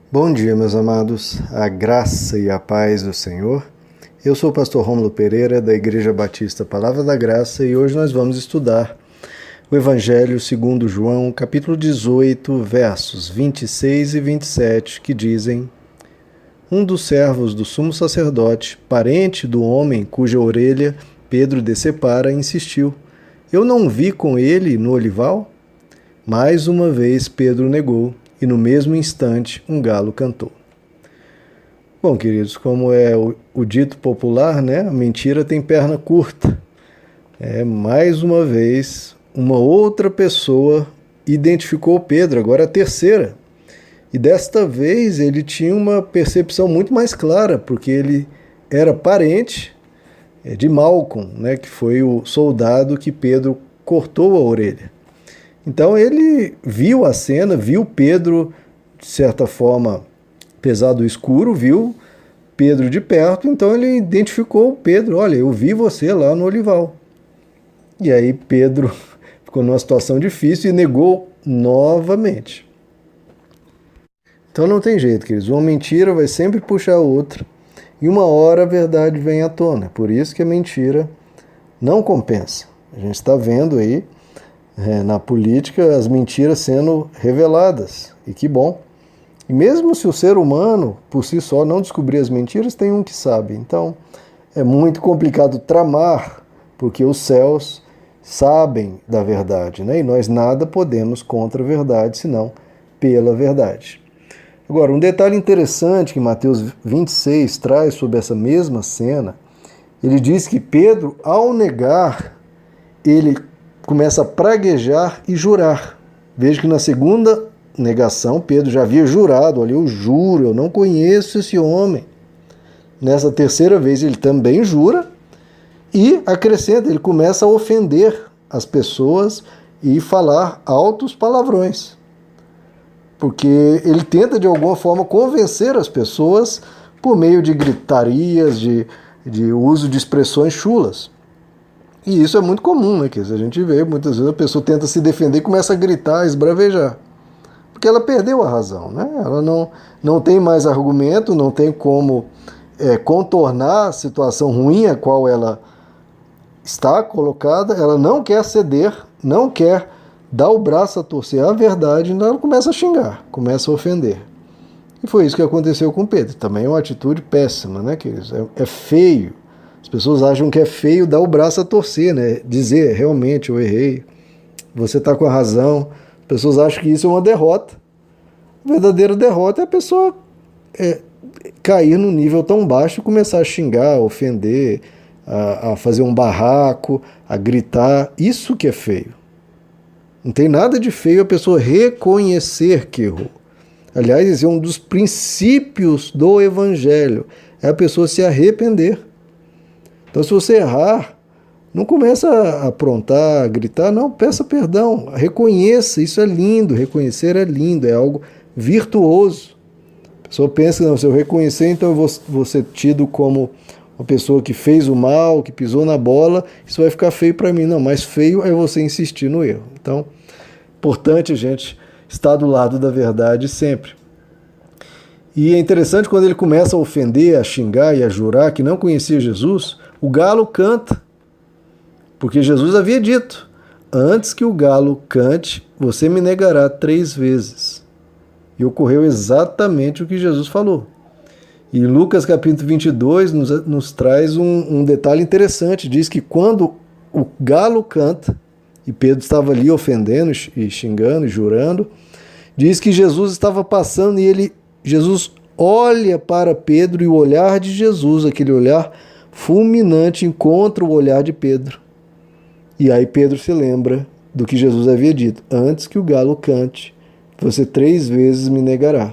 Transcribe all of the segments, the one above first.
Bom dia, meus amados, a graça e a paz do Senhor. Eu sou o pastor Rômulo Pereira, da Igreja Batista Palavra da Graça, e hoje nós vamos estudar o Evangelho segundo João, capítulo 18, versos 26 e 27, que dizem: Um dos servos do sumo sacerdote, parente do homem cuja orelha Pedro decepara, insistiu: Eu não vi com ele no olival? Mais uma vez Pedro negou, e no mesmo instante um galo cantou. Bom, queridos, como é o dito popular, né? A mentira tem perna curta. Mais uma vez, uma outra pessoa identificou Pedro, agora a terceira. E desta vez ele tinha uma percepção muito mais clara, porque ele era parente de Malcom, né? Que foi o soldado que Pedro cortou a orelha. Então ele viu a cena, viu Pedro, de certa forma, apesar do escuro, viu Pedro de perto, então ele identificou Pedro: olha, eu vi você lá no olival. E aí Pedro ficou numa situação difícil e negou novamente. Então não tem jeito, queridos, uma mentira vai sempre puxar a outra, e uma hora a verdade vem à tona. Por isso que a mentira não compensa. A gente está vendo aí, na política, as mentiras sendo reveladas, e que bom. E mesmo se o ser humano, por si só, não descobrir as mentiras, tem um que sabe. Então, é muito complicado tramar, porque os céus sabem da verdade, né? E nós nada podemos contra a verdade, senão pela verdade. Agora, um detalhe interessante que Mateus 26 traz sobre essa mesma cena, ele diz que Pedro, ao negar, ele começa a praguejar e jurar. Veja que na segunda negação, Pedro já havia jurado: olha, eu juro, eu não conheço esse homem. Nessa terceira vez ele também jura e acrescenta, ele começa a ofender as pessoas e falar altos palavrões. Porque ele tenta de alguma forma convencer as pessoas por meio de gritarias, de uso de expressões chulas. E isso é muito comum, né? Que a gente vê, muitas vezes a pessoa tenta se defender e começa a gritar, a esbravejar. Porque ela perdeu a razão, né? Ela não tem mais argumento, não tem como contornar a situação ruim a qual ela está colocada, ela não quer ceder, não quer dar o braço a torcer à verdade, então ela começa a xingar, começa a ofender. E foi isso que aconteceu com Pedro. Também é uma atitude péssima, né, queridos? É feio. As pessoas acham que é feio dar o braço a torcer, né? Dizer, realmente, eu errei, você está com a razão. As pessoas acham que isso é uma derrota. A verdadeira derrota é a pessoa cair num nível tão baixo e começar a xingar, a ofender, a fazer um barraco, a gritar. Isso que é feio. Não tem nada de feio a pessoa reconhecer que errou. Aliás, esse é um dos princípios do Evangelho, é a pessoa se arrepender. Então, se você errar, não começa a aprontar, a gritar, não, peça perdão, reconheça, isso é lindo, reconhecer é lindo, é algo virtuoso. A pessoa pensa, não, se eu reconhecer, então eu vou ser tido como uma pessoa que fez o mal, que pisou na bola, isso vai ficar feio para mim. Não, mas feio é você insistir no erro. Então, importante a gente estar do lado da verdade sempre. E é interessante quando ele começa a ofender, a xingar e a jurar que não conhecia Jesus, o galo canta. Porque Jesus havia dito: antes que o galo cante, você me negará 3 vezes. E ocorreu exatamente o que Jesus falou. E Lucas capítulo 22 nos traz um detalhe interessante. Diz que quando o galo canta, e Pedro estava ali ofendendo e xingando e jurando, diz que Jesus estava passando e Jesus olha para Pedro, e o olhar de Jesus, aquele olhar fulminante, encontra o olhar de Pedro. E aí Pedro se lembra do que Jesus havia dito: antes que o galo cante, você 3 vezes me negará.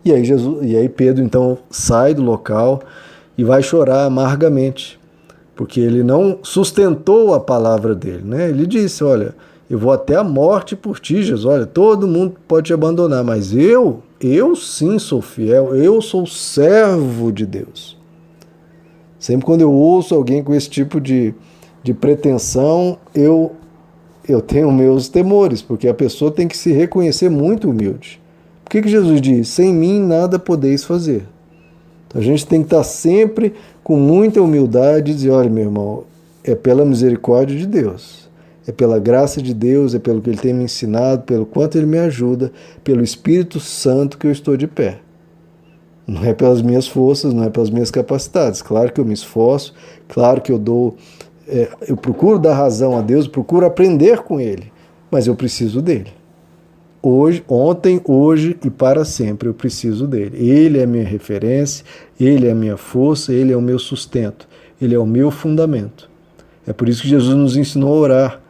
E aí Pedro então sai do local e vai chorar amargamente, porque ele não sustentou a palavra dele, né? Ele disse: olha, eu vou até a morte por ti, Jesus. Olha, todo mundo pode te abandonar, mas eu sim sou fiel, eu sou servo de Deus. Sempre quando eu ouço alguém com esse tipo de pretensão, eu tenho meus temores, porque a pessoa tem que se reconhecer muito humilde. que Jesus diz? Sem mim nada podeis fazer. Então a gente tem que estar sempre com muita humildade e dizer, olha, meu irmão, é pela misericórdia de Deus, é pela graça de Deus, é pelo que Ele tem me ensinado, pelo quanto Ele me ajuda, pelo Espírito Santo que eu estou de pé. Não é pelas minhas forças, não é pelas minhas capacidades. Claro que eu me esforço, claro que eu procuro dar razão a Deus, procuro aprender com Ele, mas eu preciso dEle. Ontem, hoje e para sempre eu preciso dEle. Ele é a minha referência, Ele é a minha força, Ele é o meu sustento, Ele é o meu fundamento. É por isso que Jesus nos ensinou a orar.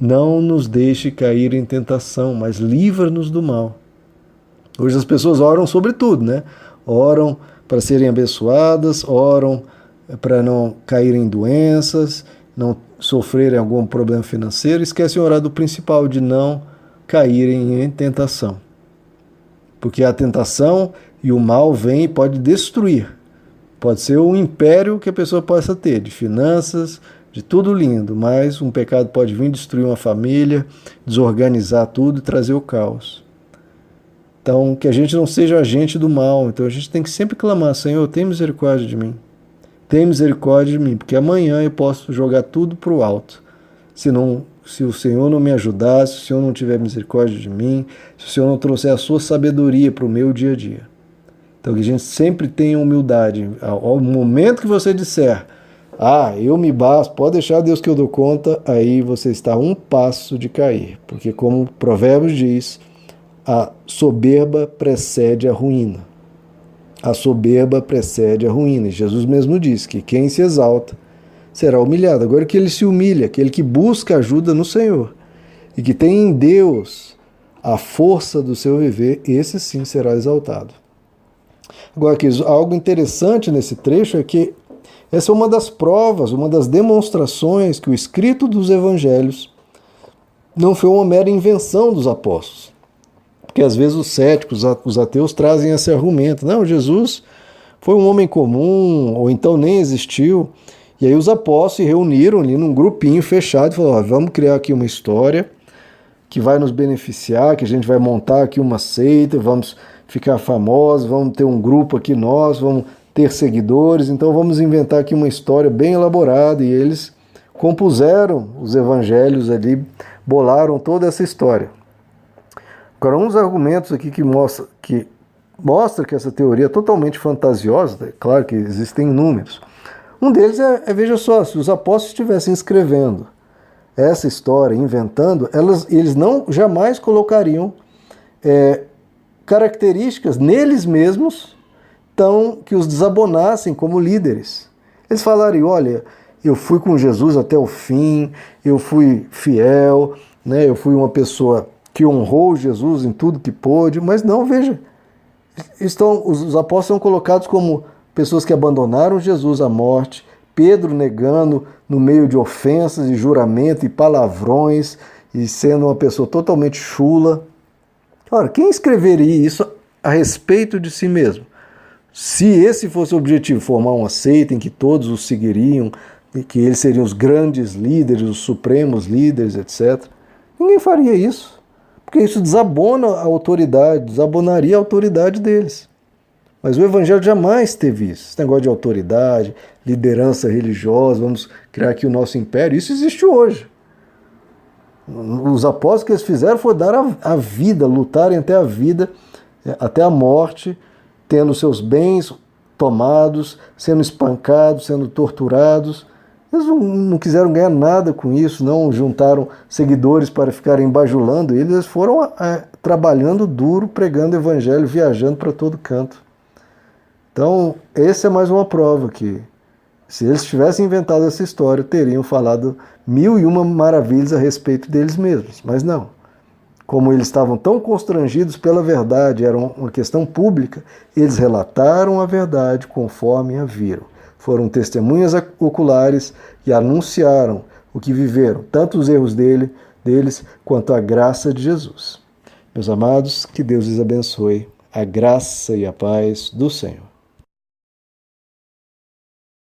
Não nos deixe cair em tentação, mas livra-nos do mal. Hoje as pessoas oram sobre tudo, né? Oram para serem abençoadas, oram para não caírem em doenças, não sofrerem algum problema financeiro, esquecem de orar do principal, de não caírem em tentação. Porque a tentação e o mal vem e pode destruir. Pode ser um império que a pessoa possa ter, de finanças, de tudo lindo, mas um pecado pode vir destruir uma família, desorganizar tudo e trazer o caos. Então, que a gente não seja agente do mal. Então, a gente tem que sempre clamar, Senhor, tem misericórdia de mim. Tem misericórdia de mim, porque amanhã eu posso jogar tudo para o alto. Se o Senhor não me ajudar, se o Senhor não tiver misericórdia de mim, se o Senhor não trouxer a sua sabedoria para o meu dia a dia. Então, que a gente sempre tenha humildade. Ao momento que você disser, eu me basto, pode deixar Deus que eu dou conta, aí você está a um passo de cair. Porque como Provérbios diz, a soberba precede a ruína. A soberba precede a ruína. E Jesus mesmo disse que quem se exalta será humilhado. Agora que ele se humilha, aquele que busca ajuda no Senhor e que tem em Deus a força do seu viver, esse sim será exaltado. Agora, aqui, algo interessante nesse trecho é que essa é uma das provas, uma das demonstrações que o escrito dos evangelhos não foi uma mera invenção dos apóstolos. Porque às vezes os céticos, os ateus trazem esse argumento. Não, Jesus foi um homem comum, ou então nem existiu. E aí os apóstolos se reuniram ali num grupinho fechado e falaram, vamos criar aqui uma história que vai nos beneficiar, que a gente vai montar aqui uma seita, vamos ficar famosos, vamos ter um grupo aqui nós, vamos ter seguidores, então vamos inventar aqui uma história bem elaborada. E eles compuseram os evangelhos ali, bolaram toda essa história. Agora, um dos argumentos aqui que mostra que essa teoria é totalmente fantasiosa, é claro que existem inúmeros. Um deles veja só, se os apóstolos estivessem escrevendo essa história, inventando, eles não jamais colocariam características neles mesmos que os desabonassem como líderes. Eles falariam, olha, eu fui com Jesus até o fim, eu fui fiel, né, eu fui uma pessoa que honrou Jesus em tudo que pôde, mas não, veja, os apóstolos são colocados como pessoas que abandonaram Jesus à morte, Pedro negando no meio de ofensas e juramento e palavrões e sendo uma pessoa totalmente chula. Ora, quem escreveria isso a respeito de si mesmo? Se esse fosse o objetivo, formar uma seita em que todos os seguiriam, e que eles seriam os grandes líderes, os supremos líderes, etc., ninguém faria isso. Porque isso desabona a autoridade, desabonaria a autoridade deles. Mas o Evangelho jamais teve isso. Esse negócio de autoridade, liderança religiosa, vamos criar aqui o nosso império, isso existe hoje. Os apóstolos que eles fizeram foi dar a vida, lutarem até a vida, até a morte, tendo seus bens tomados, sendo espancados, sendo torturados. Eles não quiseram ganhar nada com isso, não juntaram seguidores para ficarem bajulando eles, eles foram trabalhando duro, pregando o evangelho, viajando para todo canto. Então, essa é mais uma prova que, se eles tivessem inventado essa história, teriam falado 1001 maravilhas a respeito deles mesmos, mas não. Como eles estavam tão constrangidos pela verdade, era uma questão pública, eles relataram a verdade conforme a viram. Foram testemunhas oculares e anunciaram o que viveram, tanto os erros deles quanto a graça de Jesus. Meus amados, que Deus lhes abençoe, a graça e a paz do Senhor.